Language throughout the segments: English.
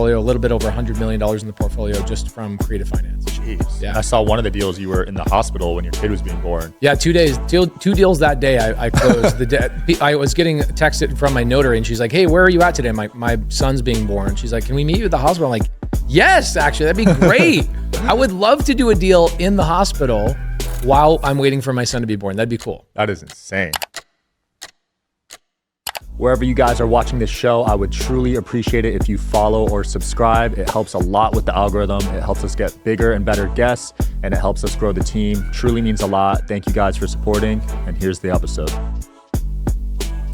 portfolio, a little bit over $100 million in the portfolio just from creative finance. Jeez. Yeah. I saw one of the deals you were in the hospital when your kid was being born. Yeah, 2 days, two deals that day I closed. I was getting texted from my notary and she's like, hey, where are you at today? My son's being born. She's like, can we meet you at the hospital? I'm like, yes, actually, that'd be great. I would love to do a deal in the hospital while I'm waiting for my son to be born. That'd be cool. That is insane. Wherever you guys are watching this show, I would truly appreciate it if you follow or subscribe. It helps a lot with the algorithm. It helps us get bigger and better guests, and it helps us grow the team. Truly means a lot. Thank you guys for supporting, and here's the episode.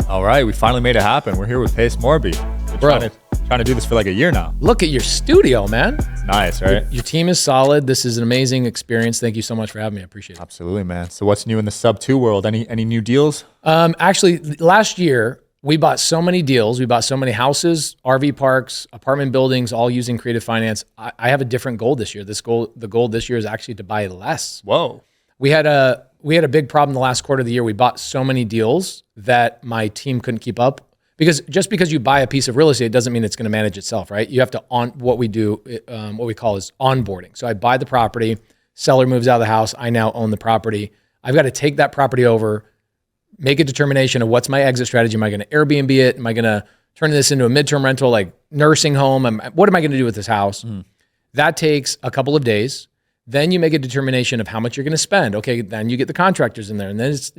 All right, we finally made it happen. We're here with Pace Morby. We're trying to do this for like a year now. Look at your studio, man. It's nice, right? Your team is solid. This is an amazing experience. Thank you so much for having me. I appreciate it. Absolutely, man. So what's new in the sub 2 world? Any new deals? Actually, last year, we bought so many deals. We bought so many houses, RV parks, apartment buildings, all using creative finance. I have a different goal this year. The goal this year is actually to buy less. Whoa. We had a big problem the last quarter of the year. We bought so many deals that my team couldn't keep up. Because just because you buy a piece of real estate doesn't mean it's going to manage itself, right? You have to what we call is onboarding. So I buy the property, seller moves out of the house, I now own the property. I've got to take that property over, make a determination of what's my exit strategy. Am I going to Airbnb it? Am I going to turn this into a midterm rental, like nursing home? What am I going to do with this house? That takes a couple of days. Then you make a determination of how much you're going to spend. Okay, then you get the contractors in there. And then it's,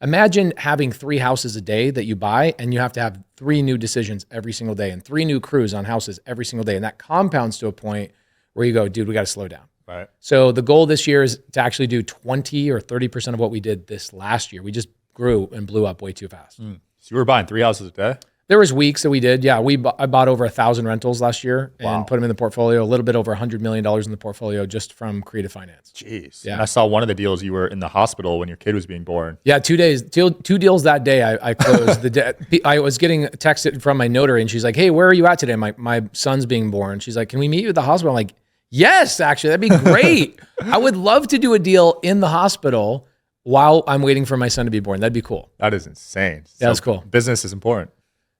imagine having 3 houses a day that you buy, and you have to have 3 new decisions every single day and 3 new crews on houses every single day. And that compounds to a point where you go, dude, we got to slow down. Right. So the goal this year is to actually do 20 or 30% of what we did this last year. We just grew and blew up way too fast. So you were buying 3 houses a day? There was weeks that we did. Yeah, I bought over 1,000 rentals last year and put them in the portfolio, a little bit over $100 million in the portfolio just from creative finance. Jeez. Yeah. And I saw one of the deals you were in the hospital when your kid was being born. Yeah, 2 days, two deals that day I closed. I was getting texted from my notary and she's like, hey, where are you at today? My son's being born. She's like, can we meet you at the hospital? I'm like, yes, actually, that'd be great. I would love to do a deal in the hospital while I'm waiting for my son to be born. That'd be cool. That is insane. Yeah, that's cool. Business is important.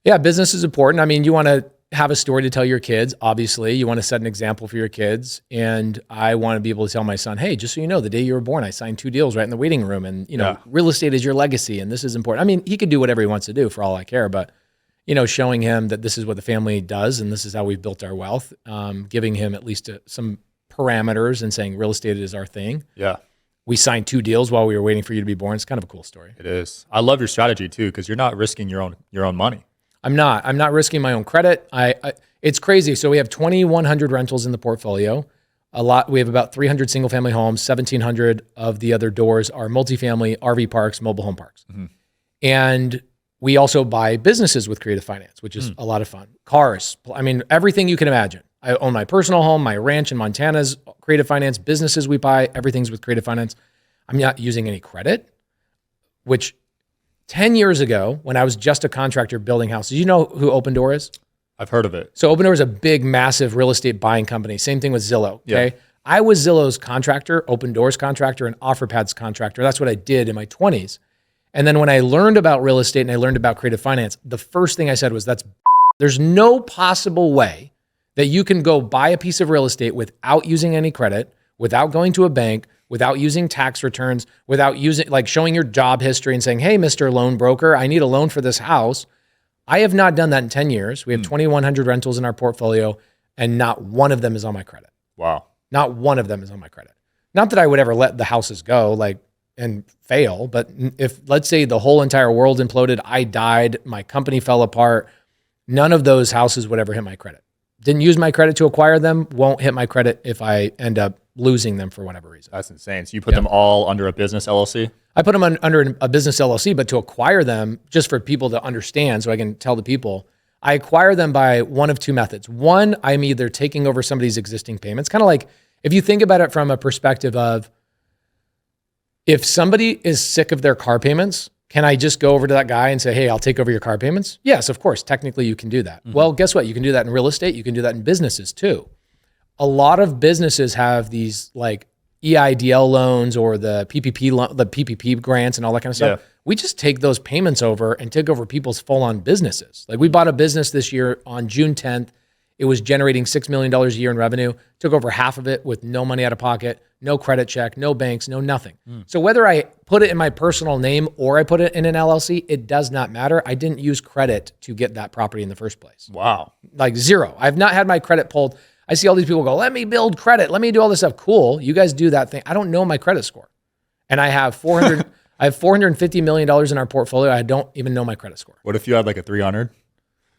Yeah, business is important. I mean, you want to have a story to tell your kids, obviously. You want to set an example for your kids. And I want to be able to tell my son, hey, just so you know, the day you were born, I signed 2 deals right in the waiting room. And, real estate is your legacy, and this is important. I mean, he could do whatever he wants to do for all I care, but, showing him that this is what the family does and this is how we've built our wealth, giving him at least some parameters and saying real estate is our thing. Yeah. We signed 2 deals while we were waiting for you to be born. It's kind of a cool story. It is. I love your strategy too, because you're not risking your own money. I'm not risking my own credit. It's crazy. So we have 2,100 rentals in the portfolio. We have about 300 single family homes. 1,700 of the other doors are multifamily RV parks, mobile home parks. And we also buy businesses with creative finance, which is a lot of fun. Cars. I mean, everything you can imagine. I own my personal home, my ranch in Montana's creative finance. Businesses we buy, everything's with creative finance. I'm not using any credit, which 10 years ago, when I was just a contractor building houses, you know who Open Door is? I've heard of it. So Open Door is a big, massive real estate buying company. Same thing with Zillow, okay? Yeah. I was Zillow's contractor, Open Door's contractor, and OfferPad's contractor. That's what I did in my 20s. And then when I learned about real estate and I learned about creative finance, the first thing I said was, there's no possible way that you can go buy a piece of real estate without using any credit, without going to a bank, without using tax returns, without showing your job history and saying, hey, Mr. Loan Broker, I need a loan for this house. I have not done that in 10 years. We have 2,100 rentals in our portfolio, and not one of them is on my credit. Wow. Not one of them is on my credit. Not that I would ever let the houses go and fail, but if, let's say, the whole entire world imploded, I died, my company fell apart, none of those houses would ever hit my credit. Didn't use my credit to acquire them, won't hit my credit if I end up losing them for whatever reason. That's insane. So you put them all under a business LLC? I put them under a business LLC, but to acquire them, just for people to understand so I can tell the people, I acquire them by one of 2 methods. One, I'm either taking over somebody's existing payments. Kind of like, if you think about it from a perspective of, if somebody is sick of their car payments, can I just go over to that guy and say, hey, I'll take over your car payments? Yes, of course. Technically, you can do that. Well, guess what? You can do that in real estate. You can do that in businesses too. A lot of businesses have these like EIDL loans or the PPP grants and all that kind of stuff. Yeah. We just take those payments over and take over people's full-on businesses. Like we bought a business this year on June 10th. It was generating $6 million a year in revenue, took over half of it with no money out of pocket, no credit check, no banks, no nothing. So whether I put it in my personal name or I put it in an LLC, it does not matter. I didn't use credit to get that property in the first place. Wow. Like zero. I've not had my credit pulled. I see all these people go, let me build credit. Let me do all this stuff. Cool. You guys do that thing. I don't know my credit score. And I have $450 million in our portfolio. I don't even know my credit score. What if you had like a 300?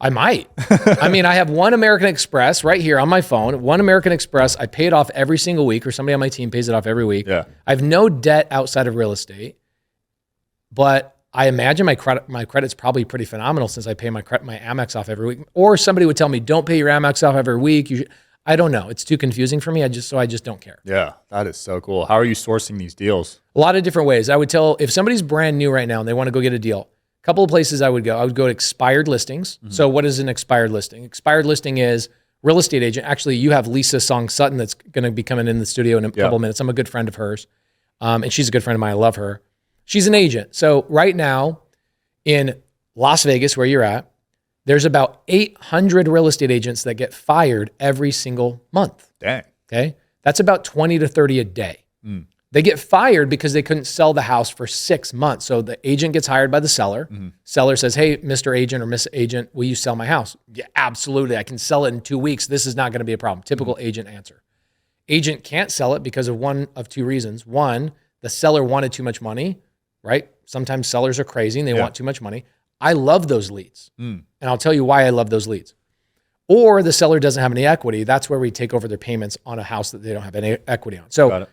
I might. I mean, I have one American Express right here on my phone, one American Express. I pay it off every single week, or somebody on my team pays it off every week. Yeah. I have no debt outside of real estate, but I imagine my credit's probably pretty phenomenal since I pay my Amex off every week. Or somebody would tell me, don't pay your Amex off every week. I don't know. It's too confusing for me. I just don't care. Yeah, that is so cool. How are you sourcing these deals? A lot of different ways. I would tell, if somebody's brand new right now and they want to go get a deal, a couple of places I would go to expired listings. So what is an expired listing? Expired listing is real estate agent. Actually, you have Lisa Song Sutton that's going to be coming in the studio in a couple of minutes. I'm a good friend of hers. And she's a good friend of mine. I love her. She's an agent. So right now in Las Vegas, where you're at, there's about 800 real estate agents that get fired every single month. Dang. Okay. That's about 20 to 30 a day. They get fired because they couldn't sell the house for 6 months. So the agent gets hired by the seller. Seller says, hey, Mr. Agent or Miss Agent, will you sell my house? Yeah, absolutely. I can sell it in 2 weeks. This is not going to be a problem. Typical agent answer. Agent can't sell it because of one of two reasons. One, the seller wanted too much money, right? Sometimes sellers are crazy and they want too much money. I love those leads. And I'll tell you why I love those leads. Or the seller doesn't have any equity. That's where we take over their payments on a house that they don't have any equity on. So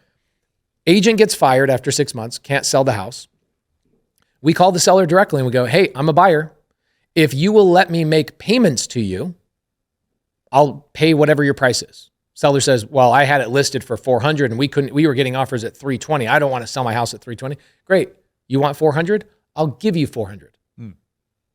agent gets fired after 6 months, can't sell the house. We call the seller directly and we go, hey, I'm a buyer. If you will let me make payments to you, I'll pay whatever your price is. Seller says, well, I had it listed for 400 and we were getting offers at 320. I don't want to sell my house at 320. Great. You want 400? I'll give you 400.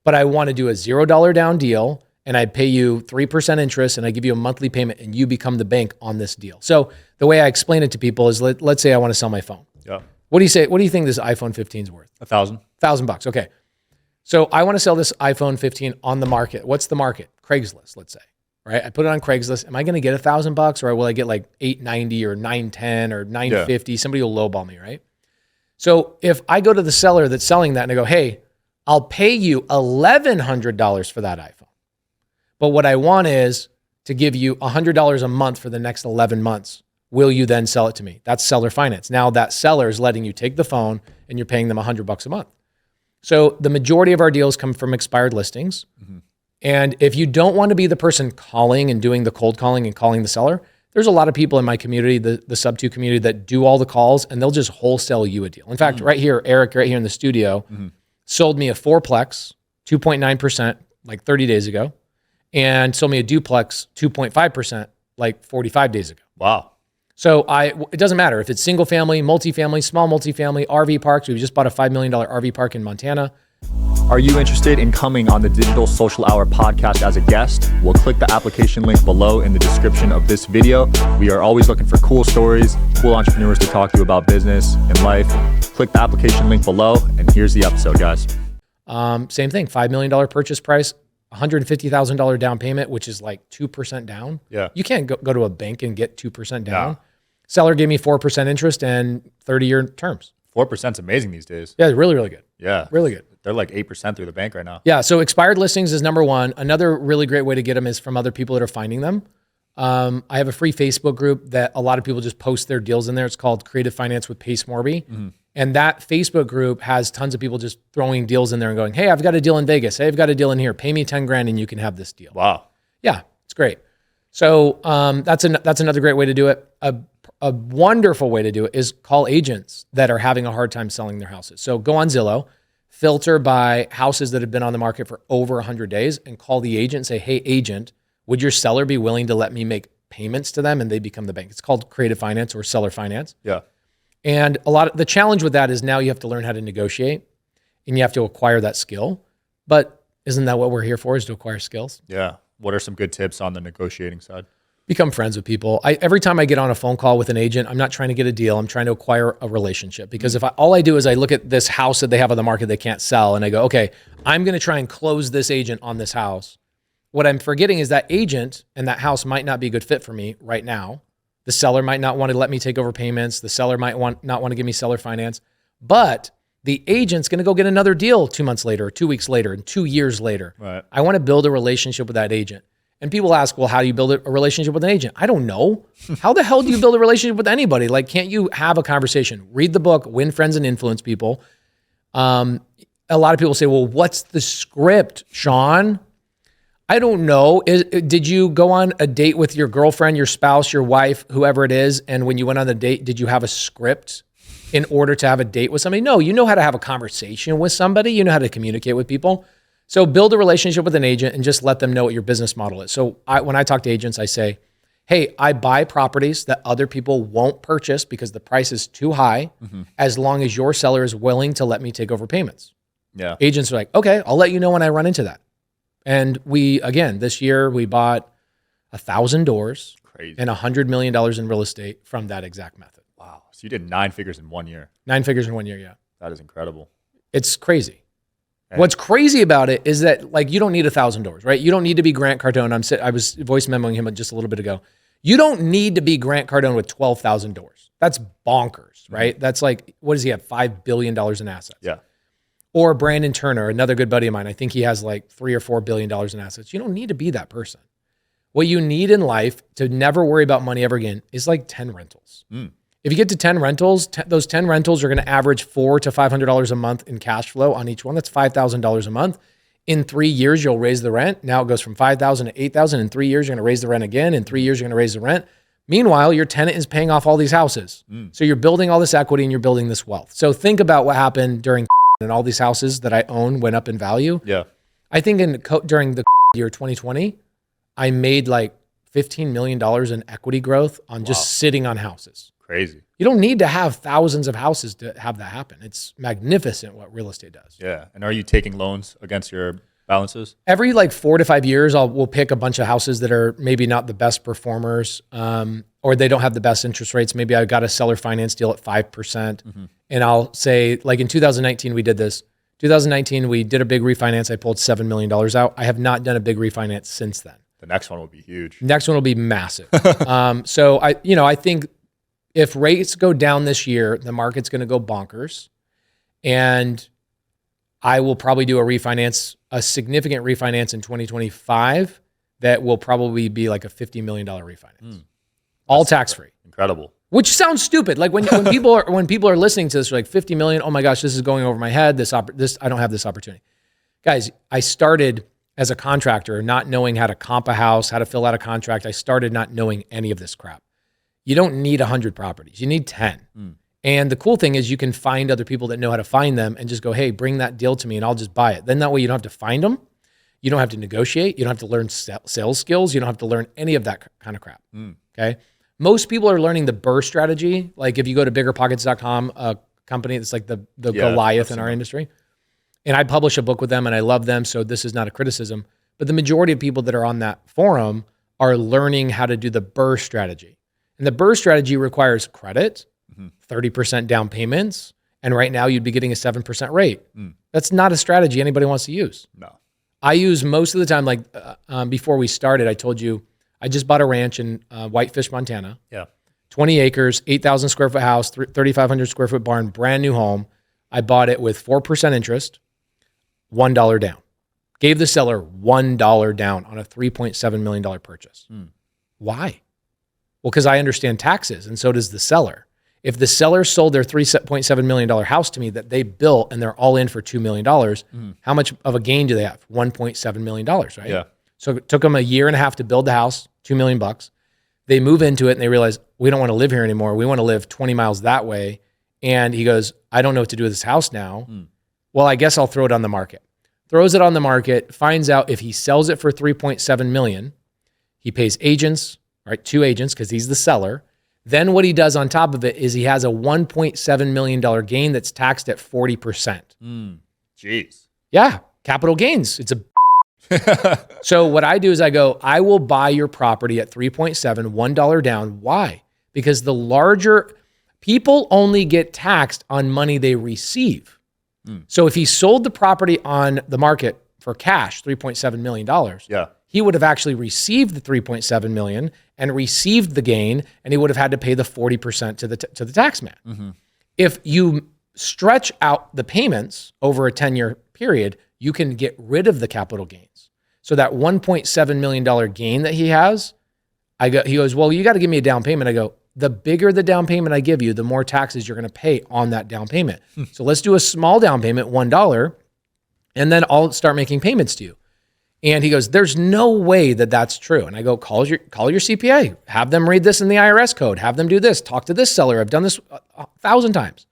But I want to do a $0 down deal and I pay you 3% interest and I give you a monthly payment and you become the bank on this deal. So the way I explain it to people is let's say I want to sell my phone. Yeah. What do you say? What do you think this iPhone 15 is worth? $1,000. $1,000. Okay. So I want to sell this iPhone 15 on the market. What's the market? Craigslist, let's say, right? I put it on Craigslist. Am I going to get $1,000 or will I get like $890 or $910 or $950? Yeah. Somebody will lowball me, right? So if I go to the seller that's selling that and I go, hey, I'll pay you $1,100 for that iPhone. But what I want is to give you $100 a month for the next 11 months. Will you then sell it to me? That's seller finance. Now that seller is letting you take the phone and you're paying them $100 a month. So the majority of our deals come from expired listings. And if you don't want to be the person calling and doing the cold calling and calling the seller, there's a lot of people in my community, the sub-2 community, that do all the calls and they'll just wholesale you a deal. In fact, right here, Eric, right here in the studio, sold me a fourplex, 2.9%, like 30 days ago, and sold me a duplex, 2.5%, like 45 days ago. Wow. So it doesn't matter if it's single family, multifamily, small multifamily, RV parks. We just bought a $5 million RV park in Montana. Are you interested in coming on the Digital Social Hour podcast as a guest? Well, click the application link below in the description of this video. We are always looking for cool stories, cool entrepreneurs to talk to about business and life. Click the application link below, and here's the episode, guys. Same thing, $5 million purchase price, $150,000 down payment, which is like 2% down. Yeah. You can't go to a bank and get 2% down. No. Seller gave me 4% interest and 30-year terms. 4% is amazing these days. Yeah, really, really good. Yeah. Really good. They're like 8% through the bank right now. Yeah, so expired listings is number one. Another really great way to get them is from other people that are finding them. I have a free Facebook group that a lot of people just post their deals in there. It's called Creative Finance with Pace Morby. And that Facebook group has tons of people just throwing deals in there and going, hey, I've got a deal in Vegas. Hey, I've got a deal in here. Pay me 10 grand and you can have this deal. Wow. Yeah, it's great. So that's another great way to do it. A wonderful way to do it is call agents that are having a hard time selling their houses. So go on Zillow, filter by houses that have been on the market for over 100 days and call the agent and say, hey, agent, would your seller be willing to let me make payments to them and they become the bank? It's called creative finance or seller finance. Yeah. And a lot of the challenge with that is now you have to learn how to negotiate and you have to acquire that skill. But isn't that what we're here for, is to acquire skills? Yeah. What are some good tips on the negotiating side? Become friends with people. Every time I get on a phone call with an agent, I'm not trying to get a deal. I'm trying to acquire a relationship. Because if all I do is I look at this house that they have on the market they can't sell and I go, okay, I'm going to try and close this agent on this house. what I'm forgetting is that agent and that house might not be a good fit for me right now. The seller might not want to let me take over payments. The seller might not want to give me seller finance, but the agent's going to go get another deal 2 months later, or 2 weeks later, and 2 years later. Right. I want to build a relationship with that agent. And people ask, well, how do you build a relationship with an agent? I don't know. How the hell do you build a relationship with anybody? Like, can't you have a conversation? Read the book, Win Friends and Influence People. A lot of people say, well, what's the script, Sean? I don't know. Did you go on a date with your girlfriend, your spouse, your wife, whoever it is, and when you went on the date, did you have a script in order to have a date with somebody? No, you know how to have a conversation with somebody. You know how to communicate with people. So build a relationship with an agent and just let them know what your business model is. So when I talk to agents, I say, hey, I buy properties that other people won't purchase because the price is too high, as long as your seller is willing to let me take over payments. Yeah. Agents are like, okay, I'll let you know when I run into that. And this year we bought 1,000 doors. Crazy. And $100 million in real estate from that exact method. Wow. So you did 9 figures in 1 year. 9 figures in 1 year, yeah. That is incredible. It's crazy. And what's crazy about it is that, like, you don't need 1,000 doors, right? You don't need to be Grant Cardone. I was voice memoing him just a little bit ago. You don't need to be Grant Cardone with 12,000 doors. That's bonkers, right? That's like, what does he have? $5 billion in assets. Yeah. Or Brandon Turner, another good buddy of mine. I think he has like $3 or $4 billion in assets. You don't need to be that person. What you need in life to never worry about money ever again is like 10 rentals. If you get to 10 rentals, those 10 rentals are going to average $400 to $500 a month in cash flow on each one. That's $5,000 a month. In 3 years, you'll raise the rent. Now it goes from $5,000 to $8,000. In 3 years, you're going to raise the rent again. In 3 years, you're going to raise the rent. Meanwhile, your tenant is paying off all these houses. So you're building all this equity and you're building this wealth. So think about what happened during and all these houses that I own went up in value. Yeah. I think during the year 2020, I made like $15 million in equity growth on just sitting on houses. Crazy. You don't need to have thousands of houses to have that happen. It's magnificent what real estate does. Yeah. And are you taking loans against your balances? Every like 4 to 5 years, we'll pick a bunch of houses that are maybe not the best performers, or they don't have the best interest rates. Maybe I got a seller finance deal at 5%. And I'll say, like in 2019, we did this. 2019, we did a big refinance. I pulled $7 million out. I have not done a big refinance since then. The next one will be huge. Next one will be massive. So I think if rates go down this year, the market's going to go bonkers, and I will probably do a significant refinance in 2025 that will probably be like a $50 million refinance, all tax free. Incredible. Which sounds stupid. Like when people are listening to this, they're like, 50 million. Oh my gosh, this is going over my head. This I don't have this opportunity. Guys, I started as a contractor, not knowing how to comp a house, how to fill out a contract. I started not knowing any of this crap. You don't need 100 properties. You need 10. And the cool thing is you can find other people that know how to find them and just go, hey, bring that deal to me and I'll just buy it. Then that way you don't have to find them. You don't have to negotiate. You don't have to learn sales skills. You don't have to learn any of that kind of crap. Okay. Most people are learning the BRRRR strategy. Like if you go to biggerpockets.com, a company that's like the Goliath in our industry. And I publish a book with them and I love them. So this is not a criticism, but the majority of people that are on that forum are learning how to do the BRRRR strategy. And the BRRRR strategy requires credit, 30% down payments. And right now you'd be getting a 7% rate. That's not a strategy anybody wants to use. No. I use most of the time, like before we started, I told you, I just bought a ranch in Whitefish, Montana. Yeah. 20 acres, 8,000 square foot house, 3,500 square foot barn, brand new home. I bought it with 4% interest, $1 down. Gave the seller $1 down on a $3.7 million purchase. Why? Well, because I understand taxes and so does the seller. If the seller sold their $3.7 million house to me that they built and they're all in for $2 million, how much of a gain do they have? $1.7 million, right? Yeah. So it took them a year and a half to build the house, $2 million. They move into it and they realize, we don't want to live here anymore. We want to live 20 miles that way. And he goes, I don't know what to do with this house now. Well, I guess I'll throw it on the market. Throws it on the market, finds out if he sells it for $3.7 million, he pays agents, right? 2 agents, because he's the seller. Then what he does on top of it is he has a $1.7 million gain that's taxed at 40%. Jeez. Yeah, capital gains. It's a So what I do is I go, I will buy your property at 3.7, $1 down. Why? Because the larger people only get taxed on money they receive. So if he sold the property on the market for cash, $3.7 million, he would have actually received the 3.7 million and received the gain, and he would have had to pay the 40% to the tax man. If you stretch out the payments over a 10-year period, you can get rid of the capital gains. So that $1.7 million gain that he has, he goes, well, you got to give me a down payment. I go, the bigger the down payment I give you, the more taxes you're going to pay on that down payment. So let's do a small down payment, $1, and then I'll start making payments to you. And he goes, there's no way that that's true. And I go, call your CPA, have them read this in the IRS code, have them do this, talk to this seller. I've done this 1,000 times.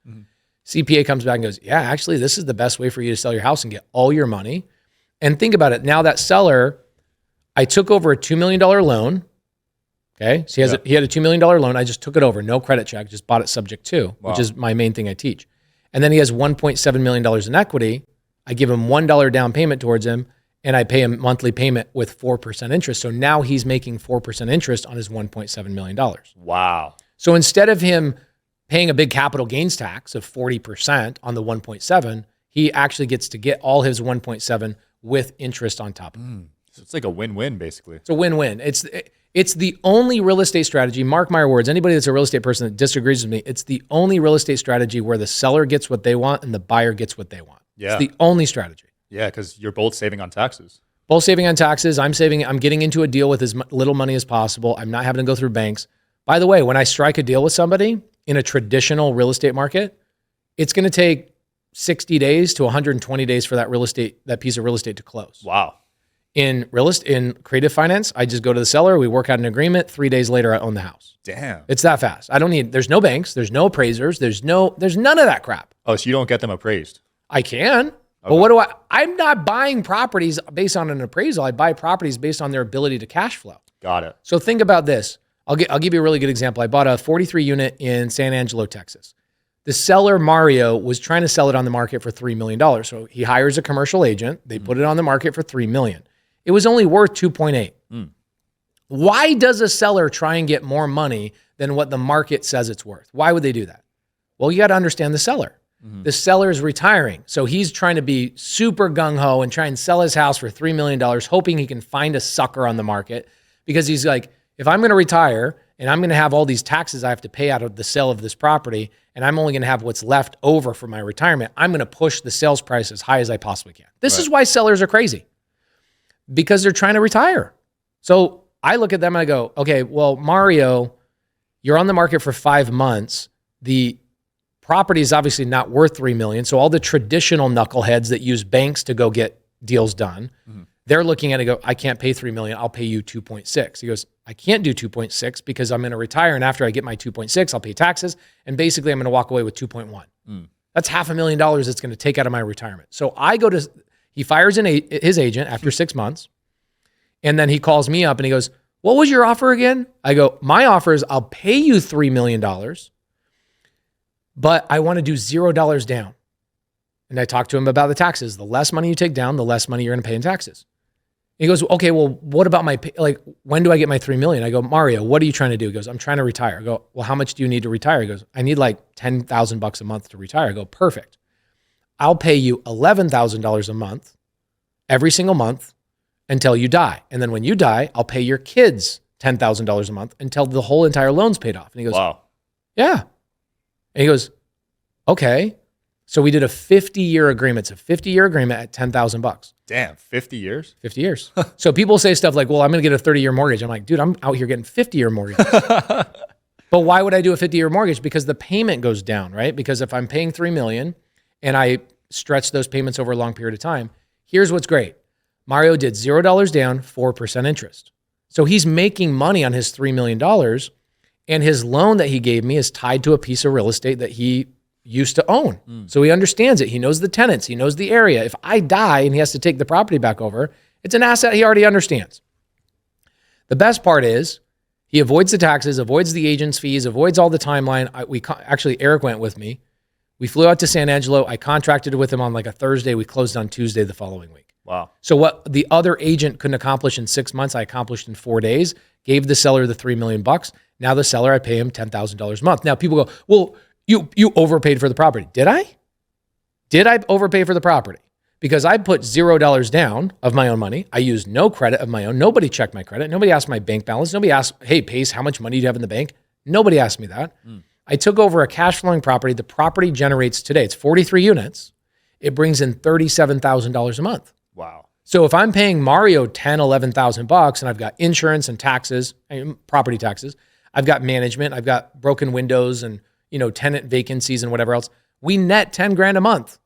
CPA comes back and goes, yeah, actually, this is the best way for you to sell your house and get all your money. And think about it. Now that seller, I took over a $2 million loan. Okay. So he had a $2 million loan. I just took it over. No credit check, just bought it subject to, which is my main thing I teach. And then he has $1.7 million in equity. I give him $1 down payment towards him, and I pay him monthly payment with 4% interest. So now he's making 4% interest on his $1.7 million. Wow. So instead of him paying a big capital gains tax of 40% on the 1.7, he actually gets to get all his 1.7 with interest on top of it. So it's like a win-win, basically. It's a win-win. It's the only real estate strategy, mark my words, anybody that's a real estate person that disagrees with me, it's the only real estate strategy where the seller gets what they want and the buyer gets what they want. Yeah. It's the only strategy. Yeah, because you're both saving on taxes. Both saving on taxes. I'm getting into a deal with as little money as possible. I'm not having to go through banks. By the way, when I strike a deal with somebody in a traditional real estate market, it's going to take 60 days to 120 days for that piece of real estate to close. Wow. In creative finance, I just go to the seller, we work out an agreement, 3 days later I own the house. Damn. It's that fast. There's no banks, there's no appraisers, there's none of that crap. Oh, so you don't get them appraised? I can. Okay. But I'm not buying properties based on an appraisal. I buy properties based on their ability to cash flow. Got it. So think about this. I'll give you a really good example. I bought a 43 unit in San Angelo, Texas. The seller, Mario, was trying to sell it on the market for $3 million. So he hires a commercial agent. They put it on the market for $3 million. It was only worth 2.8. Why does a seller try and get more money than what the market says it's worth? Why would they do that? Well, you got to understand the seller. The seller is retiring. So he's trying to be super gung-ho and try and sell his house for $3 million, hoping he can find a sucker on the market, because he's like, if I'm going to retire and I'm going to have all these taxes I have to pay out of the sale of this property, and I'm only going to have what's left over for my retirement, I'm going to push the sales price as high as I possibly can. This is why sellers are crazy, because they're trying to retire. So I look at them and I go, okay, well, Mario, you're on the market for 5 months. The property is obviously not worth $3 million. So all the traditional knuckleheads that use banks to go get deals done, they're looking at it and go, I can't pay $3 million. I'll pay you 2.6. He goes, I can't do 2.6 because I'm going to retire. And after I get my 2.6, I'll pay taxes. And basically I'm going to walk away with 2.1. That's $500,000 it's going to take out of my retirement. So he fires his agent after 6 months. And then he calls me up and he goes, what was your offer again? I go, my offer is I'll pay you $3 million, but I want to do $0 down. And I talked to him about the taxes. The less money you take down, the less money you're going to pay in taxes. He goes, okay, well, what about when do I get my $3 million? I go, Mario, what are you trying to do? He goes, I'm trying to retire. I go, well, how much do you need to retire? He goes, I need like $10,000 a month to retire. I go, perfect. I'll pay you $11,000 a month, every single month, until you die. And then when you die, I'll pay your kids $10,000 a month until the whole entire loan's paid off. And he goes, wow. Yeah. And he goes, okay. So we did a 50-year agreement. It's a 50-year agreement at $10,000. Damn, 50 years? 50 years. So people say stuff like, well, I'm going to get a 30-year mortgage. I'm like, dude, I'm out here getting 50-year mortgages. But why would I do a 50-year mortgage? Because the payment goes down, right? Because if I'm paying $3 million and I stretch those payments over a long period of time, here's what's great. Mario did $0 down, 4% interest. So he's making money on his $3 million, and his loan that he gave me is tied to a piece of real estate that he used to own. So he understands it. He knows the tenants. He knows the area. If I die and he has to take the property back over, it's an asset he already understands. The best part is he avoids the taxes, avoids the agent's fees, avoids all the timeline. Actually, Eric went with me. We flew out to San Angelo. I contracted with him on like a Thursday. We closed on Tuesday the following week. Wow. So what the other agent couldn't accomplish in 6 months, I accomplished in 4 days, gave the seller the $3 million. Now the seller, I pay him $10,000 a month. Now people go, well, you overpaid for the property. Did I? Did I overpay for the property? because I put $0 down of my own money. I used no credit of my own. Nobody checked my credit. Nobody asked my bank balance. Nobody asked, hey, Pace, how much money do you have in the bank? Nobody asked me that. I took over a cash flowing property. The property generates today, it's 43 units. It brings in $37,000 a month. Wow. So if I'm paying Mario $10,000-$11,000 and I've got insurance and taxes, property taxes, I've got management, I've got broken windows and, tenant vacancies and whatever else, we net 10 grand a month.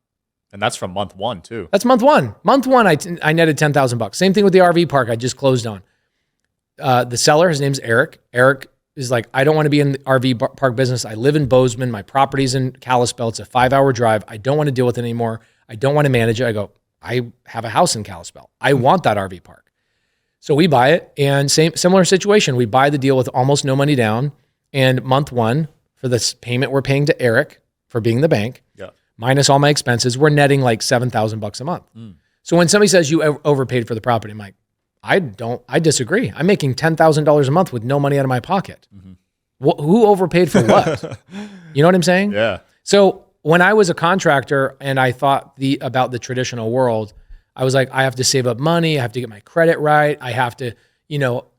And that's from month one too. That's month one. Month one, I netted $10,000. Same thing with the RV park I just closed on. The seller, his name's Eric. Eric is like, I don't want to be in the RV park business. I live in Bozeman. My property's in Kalispell. It's a 5-hour drive. I don't want to deal with it anymore. I don't want to manage it. I go, I have a house in Kalispell. I want that RV park. So we buy it, and similar situation. We buy the deal with almost no money down, and month one, for this payment we're paying to Eric for being the bank, minus all my expenses, we're netting like $7,000 a month. So when somebody says you overpaid for the property, I'm like, I disagree. I'm making $10,000 a month with no money out of my pocket. Who overpaid for what? You know what I'm saying? Yeah. So when I was a contractor and I thought about the traditional world, I was like, I have to save up money. I have to get my credit right. I have to,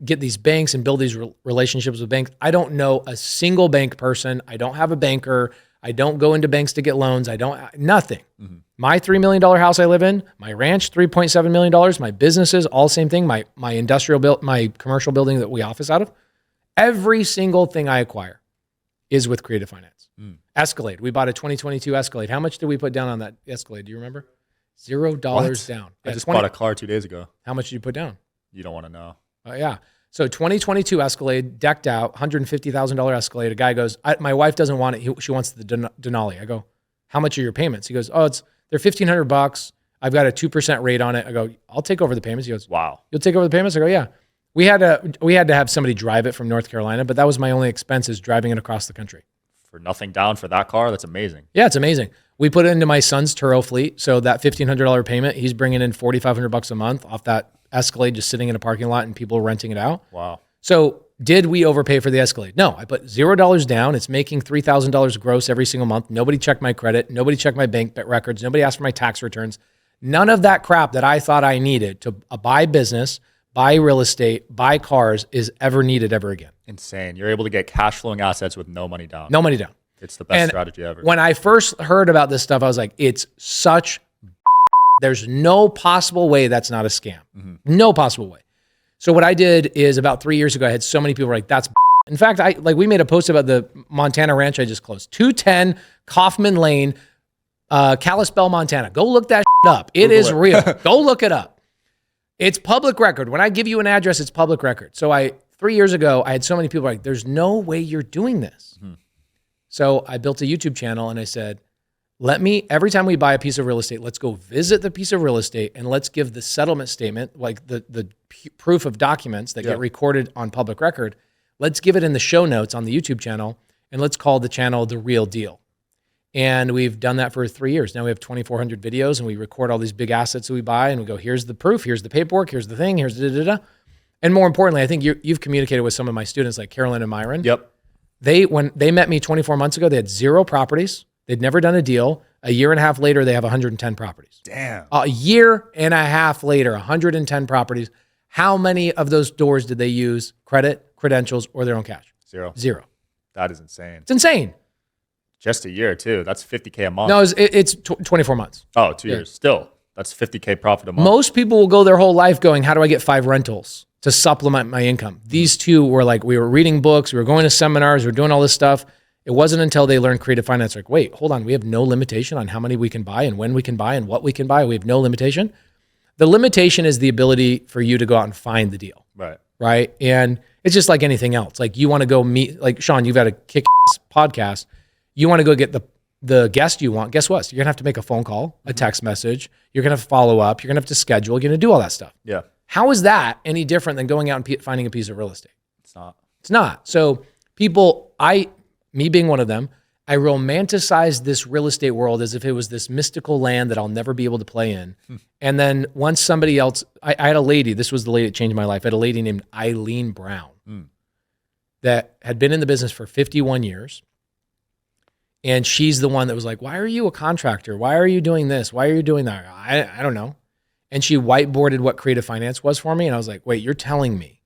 get these banks and build these relationships with banks. I don't know a single bank person. I don't have a banker. I don't go into banks to get loans. Nothing. My $3 million house I live in, my ranch, $3.7 million, my businesses, all same thing. My my commercial building that we office out of, every single thing I acquire is with Creative Finance. Escalade. We bought a 2022 Escalade. How much did we put down on that Escalade? Do you remember? $0 down. I just bought a car 2 days ago. How much did you put down? You don't want to know. Yeah. So 2022 Escalade, decked out, $150,000 Escalade. A guy goes, my wife doesn't want it. She wants the Denali. I go, how much are your payments? He goes, they're $1,500. I've got a 2% rate on it. I go, I'll take over the payments. He goes, wow. You'll take over the payments? I go, yeah. We had to have somebody drive it from North Carolina, but that was my only expense, is driving it across the country. For nothing down for that car? That's amazing. Yeah, it's amazing. We put it into my son's Turo fleet. So that $1,500 payment, he's bringing in $4,500 a month off that Escalade just sitting in a parking lot and people renting it out. Wow. So did we overpay for the Escalade? No, I put $0 down. It's making $3,000 gross every single month. Nobody checked my credit. Nobody checked my bank records. Nobody asked for my tax returns. None of that crap that I thought I needed to buy business, buy real estate, buy cars is ever needed ever again. Insane. You're able to get cash flowing assets with no money down. No money down. It's the best strategy ever. When I first heard about this stuff, I was like, it's such there's no possible way that's not a scam. No possible way. So what I did is about 3 years ago, I had so many people like, that's in fact, we made a post about the Montana ranch I just closed. 210 Kaufman Lane, Kalispell, Montana. Go look that up. It is real. Go look it up. It's public record. When I give you an address, it's public record. So 3 years ago, I had so many people like, there's no way you're doing this. So I built a YouTube channel and I said, every time we buy a piece of real estate, let's go visit the piece of real estate and let's give the settlement statement, like the proof of documents that get recorded on public record. Let's give it in the show notes on the YouTube channel, and let's call the channel The Real Deal. And we've done that for 3 years. Now we have 2,400 videos and we record all these big assets that we buy and we go, here's the proof, here's the paperwork, here's the thing, here's da-da-da-da. And more importantly, I think you've communicated with some of my students like Carolyn and Myron. Yep. When they met me 24 months ago, they had 0 properties. They'd never done a deal. A year and a half later, they have 110 properties. Damn. A year and a half later, 110 properties. How many of those doors did they use credit, credentials, or their own cash? 0. That is insane. It's insane. Just a year too. That's $50K a month. No, it's 24 months. Oh, 2 years. Still, that's $50K profit a month. Most people will go their whole life going, how do I get 5 rentals to supplement my income? These two were like, we were reading books, we were going to seminars, we were doing all this stuff. It wasn't until they learned creative finance, like, wait, hold on, we have no limitation on how many we can buy and when we can buy and what we can buy. We have no limitation. The limitation is the ability for you to go out and find the deal. Right. And it's just like anything else. Like you want to go meet, like Sean, you've had a kick-ass podcast. You want to go get the guest you want. Guess what? You're going to have to make a phone call, a text message. You're going to follow up. You're going to have to schedule. You're going to do all that stuff. Yeah. How is that any different than going out and finding a piece of real estate? It's not. It's not. So people, me being one of them, I romanticized this real estate world as if it was this mystical land that I'll never be able to play in. And then once somebody else, I had a lady, this was the lady that changed my life. I had a lady named Eileen Brown that had been in the business for 51 years. And she's the one that was like, why are you a contractor? Why are you doing this? Why are you doing that? I don't know. And she whiteboarded what creative finance was for me. And I was like, wait, you're telling me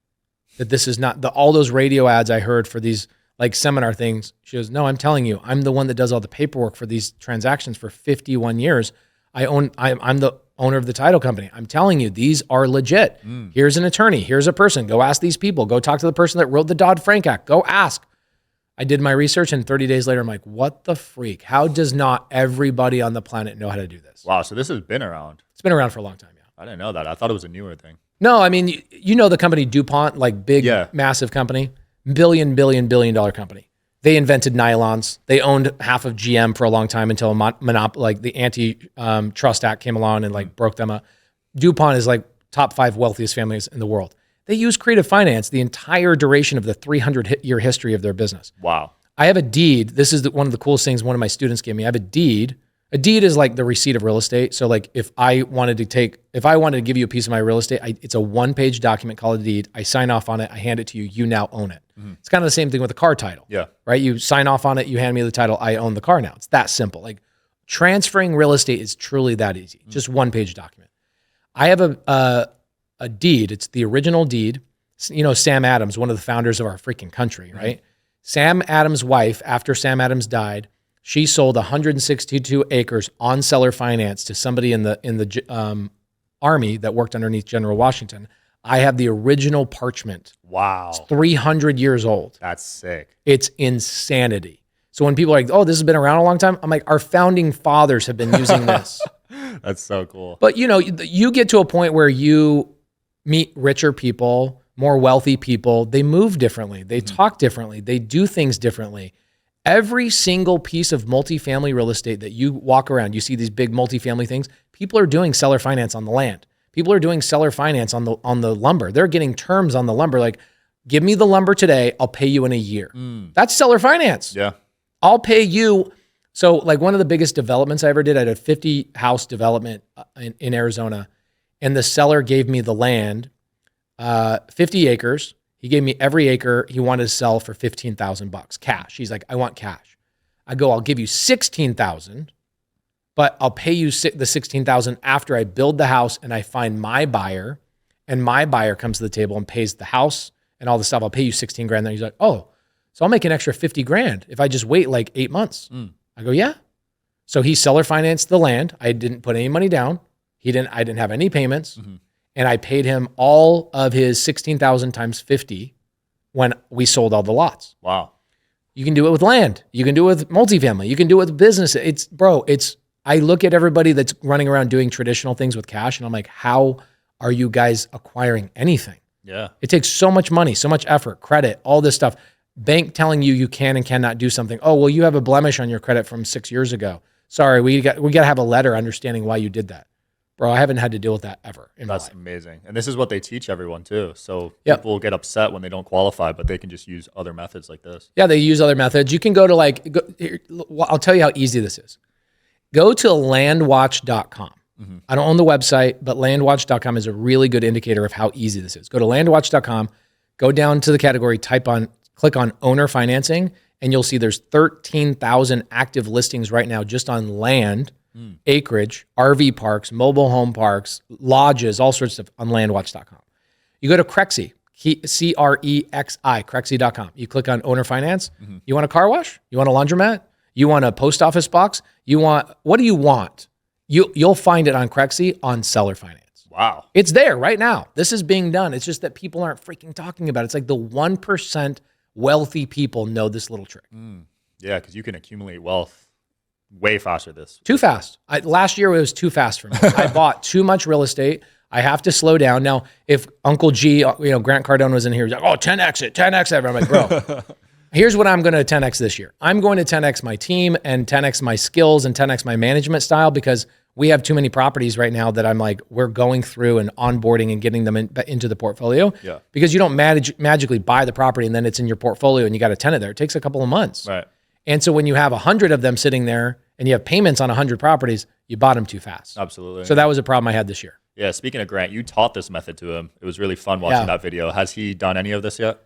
that this is not all those radio ads I heard for these like seminar things. She goes, no, I'm telling you, I'm the one that does all the paperwork for these transactions for 51 years. I'm the owner of the title company. I'm telling you, these are legit. Here's an attorney. Here's a person. Go ask these people. Go talk to the person that wrote the Dodd-Frank Act. Go ask. I did my research, and 30 days later, I'm like, what the freak? How does not everybody on the planet know how to do this? Wow, so this has been around. It's been around for a long time, yeah. I didn't know that. I thought it was a newer thing. No, I mean, you know the company DuPont, like big, massive company, billion dollar company. They invented nylons. They owned half of GM for a long time until like the anti-trust act came along and like broke them up. DuPont is like top 5 wealthiest families in the world. They use creative finance the entire duration of the 300-year history of their business. Wow. I have a deed. This is one of the coolest things one of my students gave me. I have a deed. A deed is like the receipt of real estate. So like if I wanted to give you a piece of my real estate, it's a 1-page document called a deed. I sign off on it. I hand it to you. You now own it. It's kind of the same thing with a car title. Yeah. Right? You sign off on it. You hand me the title. I own the car now. It's that simple. Like transferring real estate is truly that easy. Just 1-page document. I have a deed. It's the original deed. You know, Sam Adams, one of the founders of our freaking country, right? Sam Adams' wife, after Sam Adams died, she sold 162 acres on seller finance to somebody in the army that worked underneath General Washington. I have the original parchment. Wow. It's 300 years old. That's sick. It's insanity. So when people are like, oh, this has been around a long time, I'm like, our founding fathers have been using this. That's so cool. But you know, you get to a point where you meet richer people, more wealthy people. They move differently. They talk differently. They do things differently. Every single piece of multifamily real estate that you walk around, you see these big multifamily things, people are doing seller finance on the land. People are doing seller finance on the lumber. They're getting terms on the lumber. Like, give me the lumber today, I'll pay you in a year. That's seller finance. Yeah. I'll pay you. So like one of the biggest developments I ever did, I had a 50 house development in Arizona, and the seller gave me the land, 50 acres. He gave me every acre he wanted to sell for $15,000 cash. He's like, I want cash. I go, I'll give you $16,000, but I'll pay you the $16,000 after I build the house and I find my buyer, and my buyer comes to the table and pays the house and all the stuff. I'll pay you 16 grand. Then he's like, oh, so I'll make an extra 50 grand if I just wait like 8 months. I go, yeah. So he seller financed the land. I didn't put any money down. I didn't have any payments. And I paid him all of his 16,000 times 50 when we sold all the lots. Wow. You can do it with land. You can do it with multifamily. You can do it with business. I look at everybody that's running around doing traditional things with cash, and I'm like, how are you guys acquiring anything? Yeah. It takes so much money, so much effort, credit, all this stuff. Bank telling you can and cannot do something. Oh, well, you have a blemish on your credit from 6 years ago. Sorry, we got to have a letter understanding why you did that. Bro, I haven't had to deal with that ever in my life. That's amazing. And this is what they teach everyone too. So people get upset when they don't qualify, but they can just use other methods like this. Yeah, they use other methods. You can go to I'll tell you how easy this is. Go to landwatch.com. I don't own the website, but landwatch.com is a really good indicator of how easy this is. Go to landwatch.com, go down to the category, click on owner financing, and you'll see there's 13,000 active listings right now just on land, acreage, RV parks, mobile home parks, lodges, all sorts of stuff on landwatch.com. You go to Crexi, Crexi, Crexi.com. You click on owner finance. You want a car wash? You want a laundromat? You want a post office box? What do you want? You'll find it on Crexi on seller finance. Wow. It's there right now. This is being done. It's just that people aren't freaking talking about it. It's like the 1% wealthy people know this little trick. Yeah, because you can accumulate wealth way faster Too fast. Last year it was too fast for me. I bought too much real estate. I have to slow down. Now, if Uncle G, Grant Cardone was in here, he's like, oh, 10X it, 10X it. I'm like, bro, here's what I'm going to 10X this year. I'm going to 10X my team and 10X my skills and 10X my management style, because we have too many properties right now that I'm like, we're going through and onboarding and getting them into the portfolio. Yeah. Because you don't magically buy the property and then it's in your portfolio and you got a tenant there. It takes a couple of months. Right. And so when you have 100 of them sitting there and you have payments on 100 properties, you bought them too fast. Absolutely. So that was a problem I had this year. Yeah. Speaking of Grant, you taught this method to him. It was really fun watching that video. Has he done any of this yet?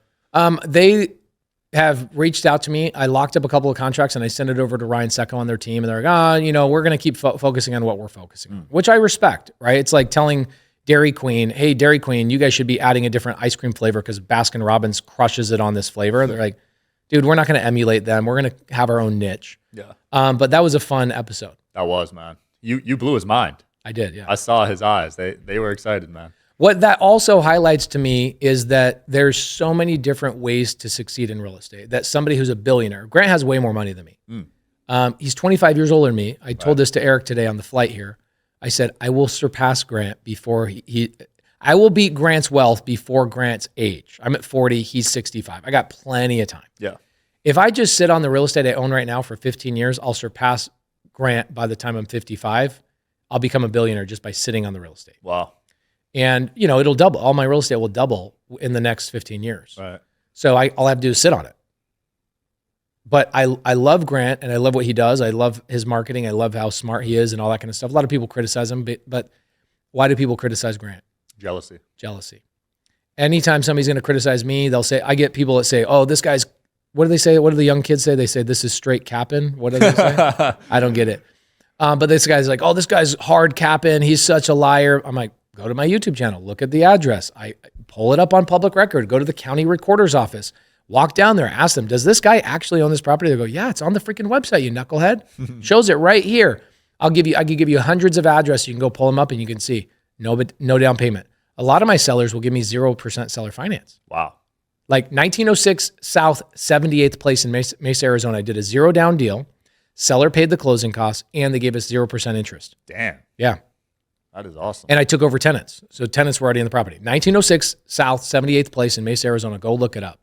have reached out to me. I locked up a couple of contracts and I sent it over to Ryan Secco on their team. And they're like, we're going to keep focusing on what we're focusing on, which I respect, right? It's like telling Dairy Queen, hey, Dairy Queen, you guys should be adding a different ice cream flavor because Baskin Robbins crushes it on this flavor. They're like, dude, we're not going to emulate them. We're going to have our own niche. Yeah. But that was a fun episode. That was, man. You blew his mind. I did, yeah. I saw his eyes. They were excited, man. What that also highlights to me is that there's so many different ways to succeed in real estate. That somebody who's a billionaire, Grant has way more money than me. He's 25 years older than me. I told this to Eric today on the flight here. I said, I will surpass Grant before I will beat Grant's wealth before Grant's age. I'm at 40, he's 65. I got plenty of time. Yeah. If I just sit on the real estate I own right now for 15 years, I'll surpass Grant by the time I'm 55. I'll become a billionaire just by sitting on the real estate. Wow. And, it'll double. All my real estate will double in the next 15 years. Right. So all I have to do is sit on it. But I love Grant and I love what he does. I love his marketing. I love how smart he is and all that kind of stuff. A lot of people criticize him, but why do people criticize Grant? Jealousy. Anytime somebody's going to criticize me, they'll say, I get people that say, oh, this guy's, what do they say? What do the young kids say? They say, this is straight capping. What do they say? I don't get it. But this guy's like, oh, this guy's hard capping. He's such a liar. I'm like, go to my YouTube channel. Look at the address. I pull it up on public record. Go to the county recorder's office. Walk down there. Ask them, does this guy actually own this property? They go, yeah, it's on the freaking website, you knucklehead. Shows it right here. I could give you hundreds of addresses. You can go pull them up and you can see no down payment. A lot of my sellers will give me 0% seller finance. Wow. Like 1906 South 78th Place in Mesa, Arizona. I did a 0 down deal. Seller paid the closing costs and they gave us 0% interest. Damn. Yeah. That is awesome. And I took over tenants. So tenants were already in the property. 1906 South 78th Place in Mesa, Arizona. Go look it up.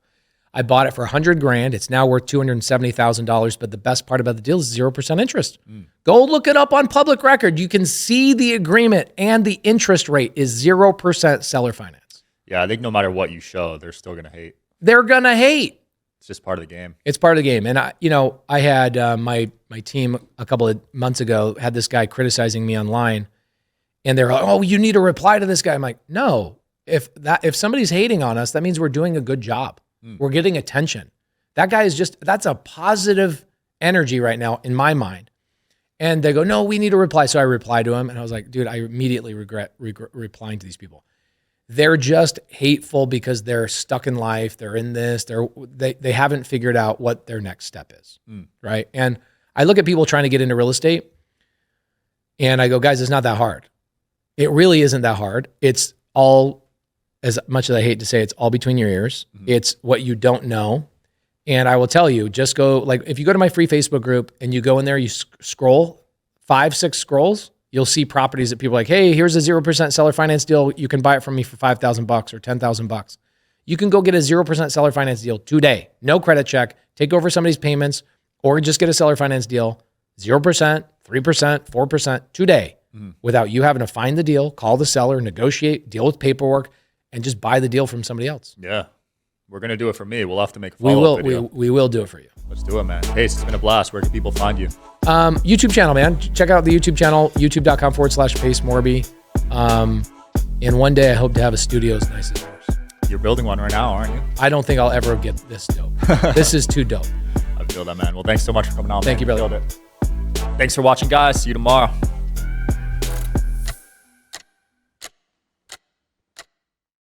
I bought it for $100,000. It's now worth $270,000. But the best part about the deal is 0% interest. Go look it up on public record. You can see the agreement and the interest rate is 0% seller finance. Yeah, I think no matter what you show, they're still going to hate. They're going to hate. It's just part of the game. It's part of the game. And I had my team a couple of months ago had this guy criticizing me online. And they're like, oh, you need to reply to this guy. I'm like, no. If somebody's hating on us, that means we're doing a good job. We're getting attention. That guy is that's a positive energy right now in my mind. And they go, no, we need to reply. So I replied to him and I was like, dude, I immediately regret replying to these people. They're just hateful because they're stuck in life. They're in this, they haven't figured out what their next step is. Right. And I look at people trying to get into real estate and I go, guys, it's not that hard. It really isn't that hard. It's all, as much as I hate to say, it's all between your ears. It's what you don't know. And I will tell you, just go, like, if you go to my free Facebook group and you go in there, you scroll 5-6 scrolls, you'll see properties that people are like, hey, here's a 0% seller finance deal. You can buy it from me for $5,000 or $10,000. You can go get a 0% seller finance deal today. No credit check. Take over somebody's payments or just get a seller finance deal. 0%, 3%, 4% today without you having to find the deal, call the seller, negotiate, deal with paperwork, and just buy the deal from somebody else. Yeah. We're going to do it for me. We'll have to make a follow-up video. We will do it for you. Let's do it, man. Pace, it's been a blast. Where can people find you? YouTube channel, man. Check out the YouTube channel, youtube.com/Pace Morby. And one day I hope to have a studio as nice as yours. You're building one right now, aren't you? I don't think I'll ever get this dope. This is too dope. I feel that, man. Well, thanks so much for coming on. Thank you, brother. Thanks for watching, guys. See you tomorrow.